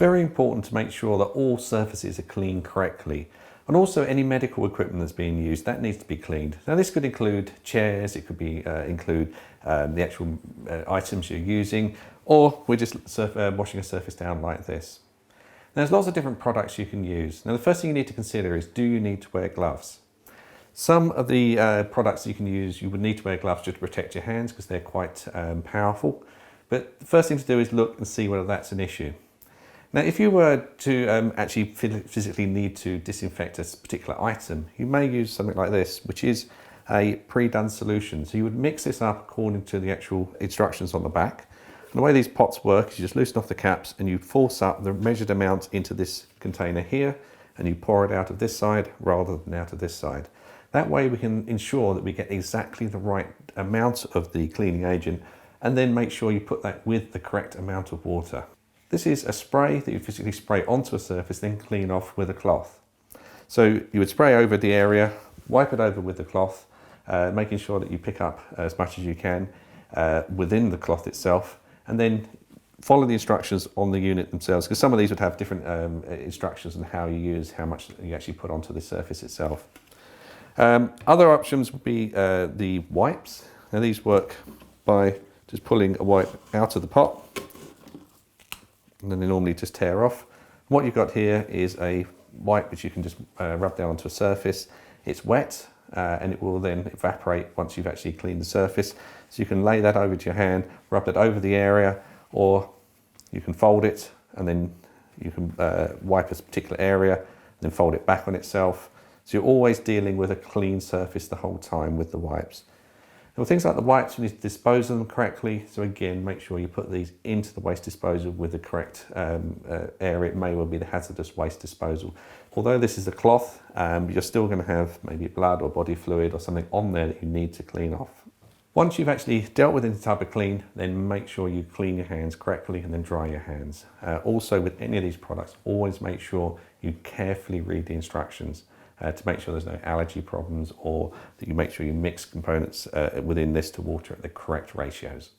very important to make sure that all surfaces are cleaned correctly. And also any medical equipment that's being used, that needs to be cleaned. Now this could include chairs, it could be include the actual items you're using, or we're just washing a surface down like this. Now, there's lots of different products you can use. Now the first thing you need to consider is, do you need to wear gloves? Some of the products you can use, you would need to wear gloves just to protect your hands because they're quite powerful. But the first thing to do is look and see whether that's an issue. Now, if you were to actually physically need to disinfect a particular item, you may use something like this, which is a pre-done solution. So you would mix this up according to the actual instructions on the back. And the way these pots work is you just loosen off the caps and you force up the measured amount into this container here, and you pour it out of this side rather than out of this side. That way we can ensure that we get exactly the right amount of the cleaning agent, and then make sure you put that with the correct amount of water. This is a spray that you physically spray onto a surface, then clean off with a cloth. So you would spray over the area, wipe it over with the cloth, making sure that you pick up as much as you can within the cloth itself, and then follow the instructions on the unit themselves, because some of these would have different instructions on how you use, how much you actually put onto the surface itself. Other options would be the wipes. Now these work by just pulling a wipe out of the pot, and then they normally just tear off. What you've got here is a wipe which you can just rub down onto a surface. It's wet and it will then evaporate once you've actually cleaned the surface. So you can lay that over to your hand, rub it over the area, or you can fold it and then you can wipe a particular area, then fold it back on itself. So you're always dealing with a clean surface the whole time with the wipes. Now, things like the wipes, you need to dispose of them correctly. So again, make sure you put these into the waste disposal with the correct area. It may well be the hazardous waste disposal. Although this is a cloth, you're still going to have maybe blood or body fluid or something on there that you need to clean off. Once you've actually dealt with any type of clean, then make sure you clean your hands correctly and then dry your hands. Also, with any of these products, always make sure you carefully read the instructions to make sure there's no allergy problems, or that you make sure you mix components within this to water at the correct ratios.